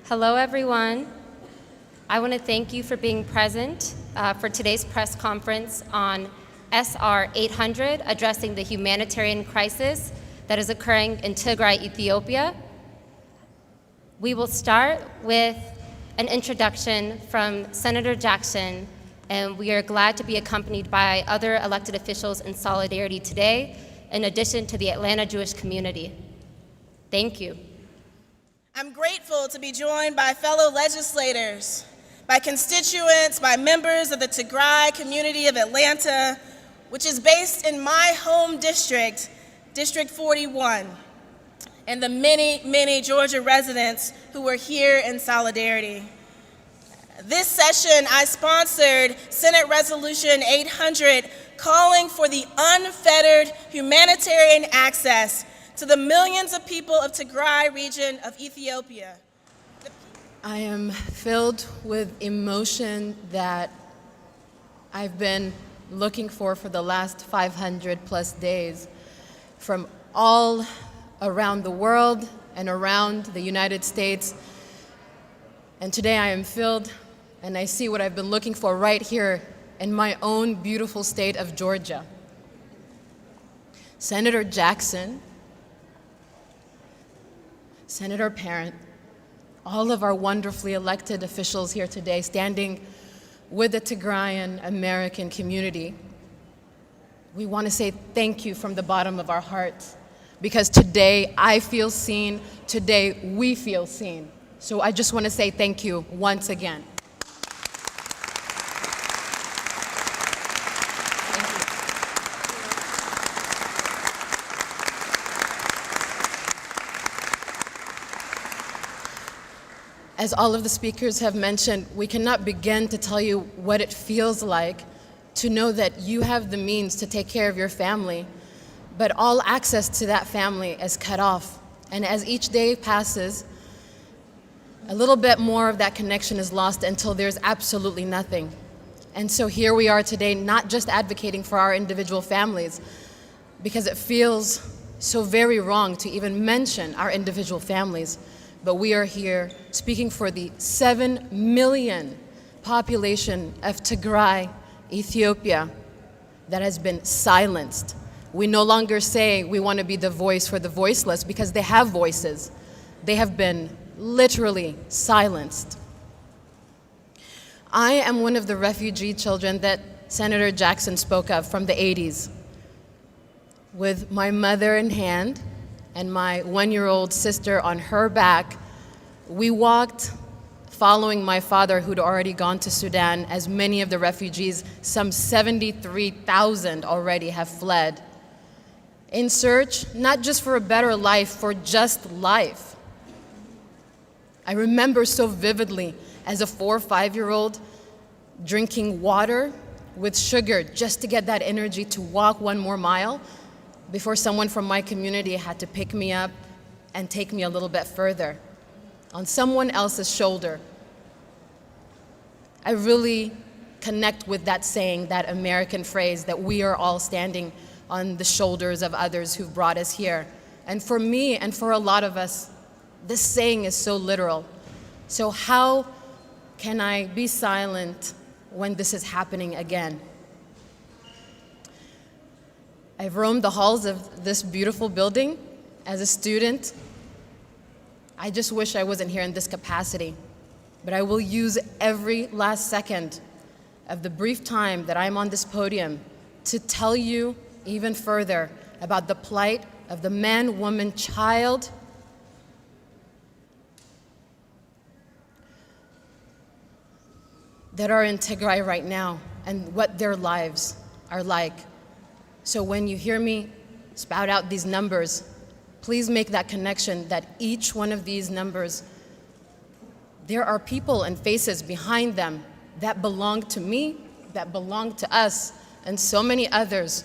Hello, everyone. I want to thank you for being present for today's press conference on SR 800, addressing the humanitarian crisis that is occurring in Tigray, Ethiopia. We will start with an introduction from Senator Jackson, and we are glad to be accompanied by other elected officials in solidarity today, in addition to the Atlanta Jewish community. Thank you. I'm grateful to be joined by fellow legislators, by constituents, by members of the Tigray community of Atlanta, which is based in my home district, District 41, and the many, many Georgia residents who were here in solidarity. This session, I sponsored Senate Resolution 800, calling for the unfettered humanitarian access to the millions of people of Tigray region of Ethiopia. I am filled with emotion that I've been looking for the last 500 plus days from all around the world and around the United States. And today I am filled and I see what I've been looking for right here in my own beautiful state of Georgia. Senator Jackson, Senator Parent, all of our wonderfully elected officials here today standing with the Tigrayan American community. We want to say thank you from the bottom of our hearts, because today I feel seen, today we feel seen. So I just want to say thank you once again. As all of the speakers have mentioned, we cannot begin to tell you what it feels like to know that you have the means to take care of your family, but all access to that family is cut off. And as each day passes, a little bit more of that connection is lost until there's absolutely nothing. And so here we are today, not just advocating for our individual families, because it feels so very wrong to even mention our individual families, but we are here speaking for the 7 million population of Tigray, Ethiopia, that has been silenced. We no longer say we want to be the voice for the voiceless, because they have voices. They have been literally silenced. I am one of the refugee children that Senator Jackson spoke of from the 80s. With my mother in hand and my 1-year-old sister on her back, we walked following my father, who'd already gone to Sudan, as many of the refugees, some 73,000 already have fled, in search not just for a better life, for just life. I remember so vividly as a 4 or 5-year-old drinking water with sugar just to get that energy to walk 1 more mile before someone from my community had to pick me up and take me a little bit further on someone else's shoulder. I really connect with that saying, that American phrase, that we are all standing on the shoulders of others who've brought us here. And for me and for a lot of us, this saying is so literal. So how can I be silent when this is happening again? I've roamed the halls of this beautiful building as a student. I just wish I wasn't here in this capacity, but I will use every last second of the brief time that I'm on this podium to tell you even further about the plight of the man, woman, child that are in Tigray right now and what their lives are like. So when you hear me spout out these numbers, please make that connection that each one of these numbers, there are people and faces behind them that belong to me, that belong to us, and so many others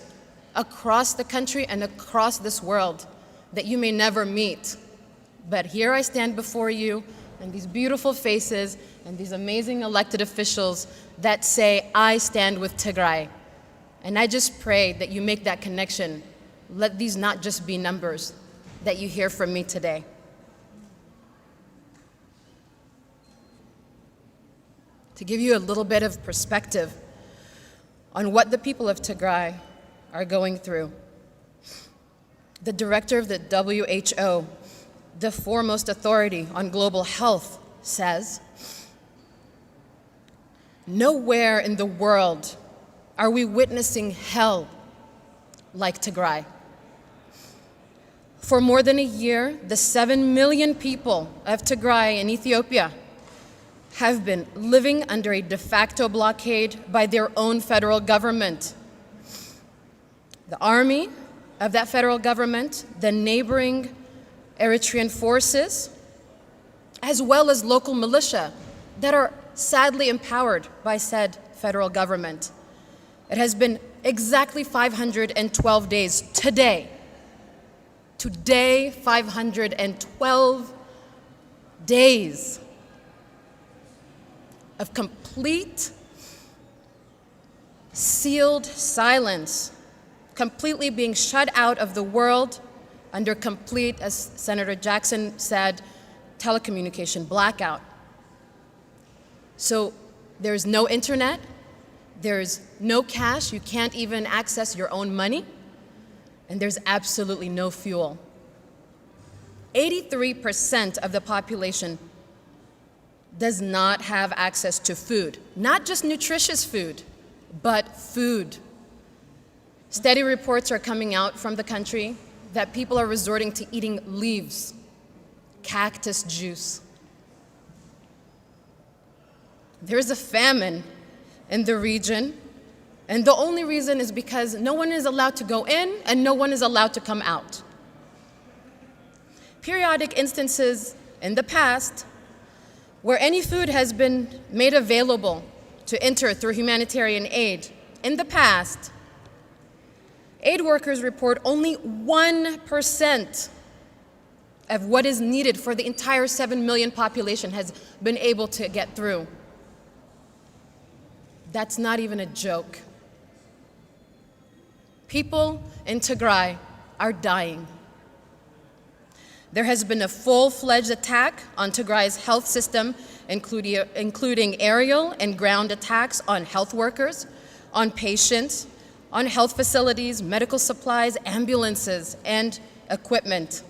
across the country and across this world that you may never meet. But here I stand before you, and these beautiful faces and these amazing elected officials that say, I stand with Tigray. And I just pray that you make that connection. Let these not just be numbers that you hear from me today. To give you a little bit of perspective on what the people of Tigray are going through, the director of the WHO, the foremost authority on global health, says, "Nowhere in the world are we witnessing hell like Tigray." For more than a year, the 7 million people of Tigray in Ethiopia have been living under a de facto blockade by their own federal government. The army of that federal government, the neighboring Eritrean forces, as well as local militia that are sadly empowered by said federal government. It has been exactly 512 days today. Today, 512 days of complete, sealed silence, completely being shut out of the world under complete, as Senator Jackson said, telecommunication blackout. So there's no internet, there's no cash, you can't even access your own money, and there's absolutely no fuel. 83% of the population does not have access to food, not just nutritious food, but food. Steady reports are coming out from the country that people are resorting to eating leaves, cactus juice. There's a famine in the region, and the only reason is because no one is allowed to go in and no one is allowed to come out. Periodic instances in the past where any food has been made available to enter through humanitarian aid, in the past, aid workers report only 1% of what is needed for the entire 7 million population has been able to get through. That's not even a joke. People in Tigray are dying. There has been a full-fledged attack on Tigray's health system, including aerial and ground attacks on health workers, on patients, on health facilities, medical supplies, ambulances, and equipment.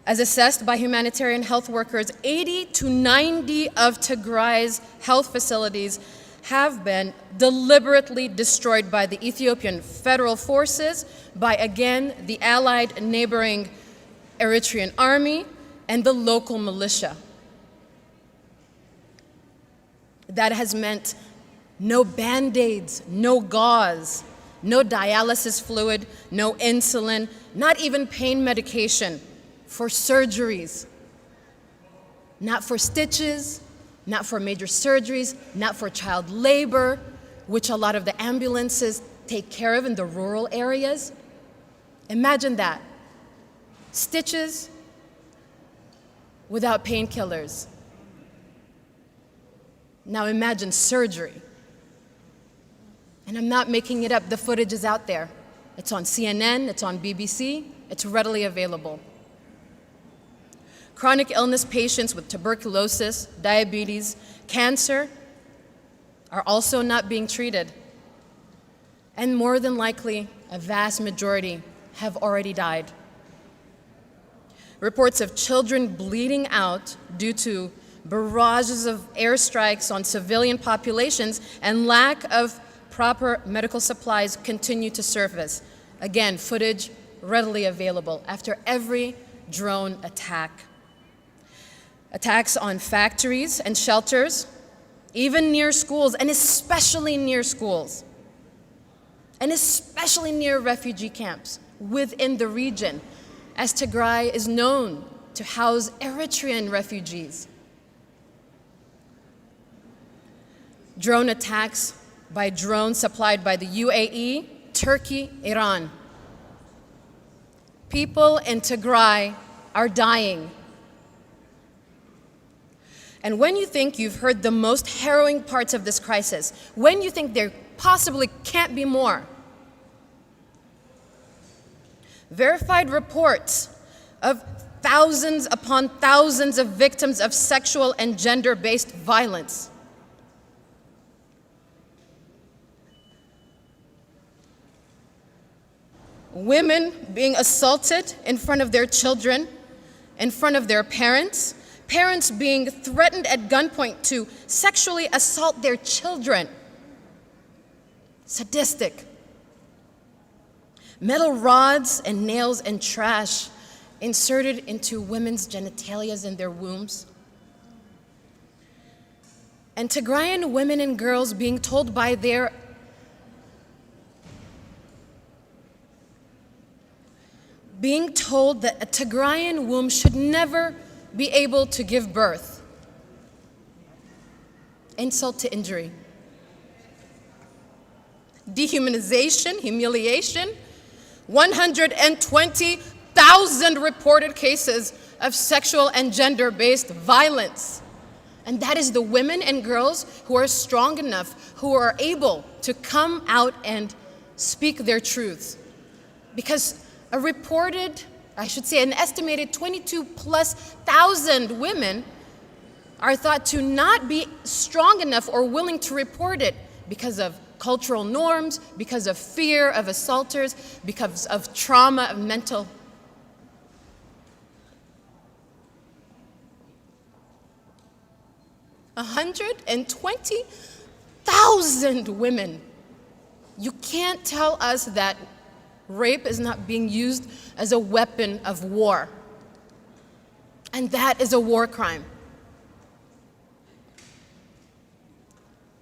As assessed by humanitarian health workers, 80 to 90 of Tigray's health facilities have been deliberately destroyed by the Ethiopian federal forces, by, again, the allied neighboring Eritrean army and the local militia. That has meant no Band-Aids, no gauze, no dialysis fluid, no insulin, not even pain medication for surgeries, not for stitches, not for major surgeries, not for child labor, which a lot of the ambulances take care of in the rural areas. Imagine that. Stitches without painkillers. Now imagine surgery. And I'm not making it up, the footage is out there. It's on CNN, it's on BBC, it's readily available. Chronic illness patients with tuberculosis, diabetes, cancer are also not being treated. And more than likely, a vast majority have already died. Reports of children bleeding out due to barrages of airstrikes on civilian populations and lack of proper medical supplies continue to surface. Again, footage readily available after every drone attack. Attacks on factories and shelters, even near schools, and especially near schools, and especially near refugee camps within the region, as Tigray is known to house Eritrean refugees. Drone attacks by drones supplied by the UAE, Turkey, Iran. People in Tigray are dying. And when you think you've heard the most harrowing parts of this crisis, when you think there possibly can't be more, verified reports of thousands upon thousands of victims of sexual and gender-based violence. Women being assaulted in front of their children, in front of their parents, parents being threatened at gunpoint to sexually assault their children. Sadistic. Metal rods and nails and trash inserted into women's genitalias in their wombs. And Tigrayan women and girls being told by their that a Tigrayan womb should never be able to give birth. Insult to injury. Dehumanization, humiliation, 120,000 reported cases of sexual and gender-based violence. And that is the women and girls who are strong enough, who are able to come out and speak their truths. Because an estimated 22,000+ women are thought to not be strong enough or willing to report it because of cultural norms, because of fear of assaulters, because of trauma of mental. A 120,000 women. You can't tell us that rape is not being used as a weapon of war. And that is a war crime.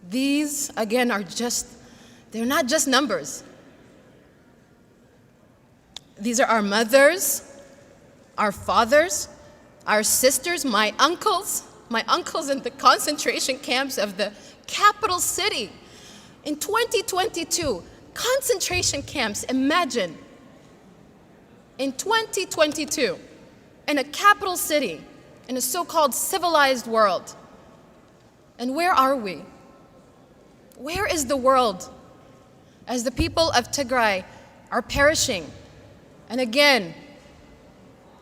These, again, they're not just numbers. These are our mothers, our fathers, our sisters, my uncles in the concentration camps of the capital city. In 2022, concentration camps, imagine, in 2022, in a capital city, in a so-called civilized world. And where are we? Where is the world as the people of Tigray are perishing? And again,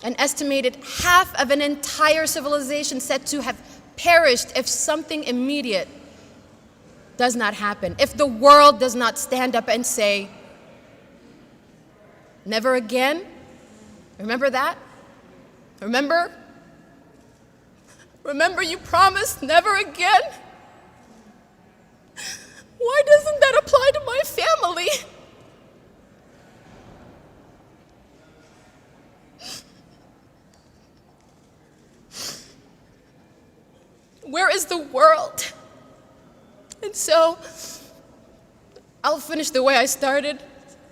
an estimated half of an entire civilization said to have perished if something immediate does not happen. If the world does not stand up and say, never again. Remember that? Remember you promised never again? Why doesn't that apply to my family? Where is the world? And so, I'll finish the way I started.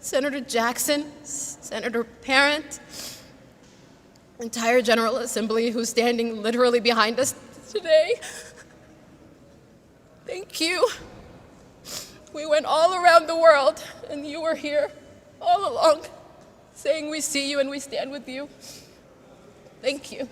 Senator Jackson, Senator Parent, entire General Assembly who's standing literally behind us today. Thank you. We went all around the world, and you were here all along, saying we see you and we stand with you. Thank you.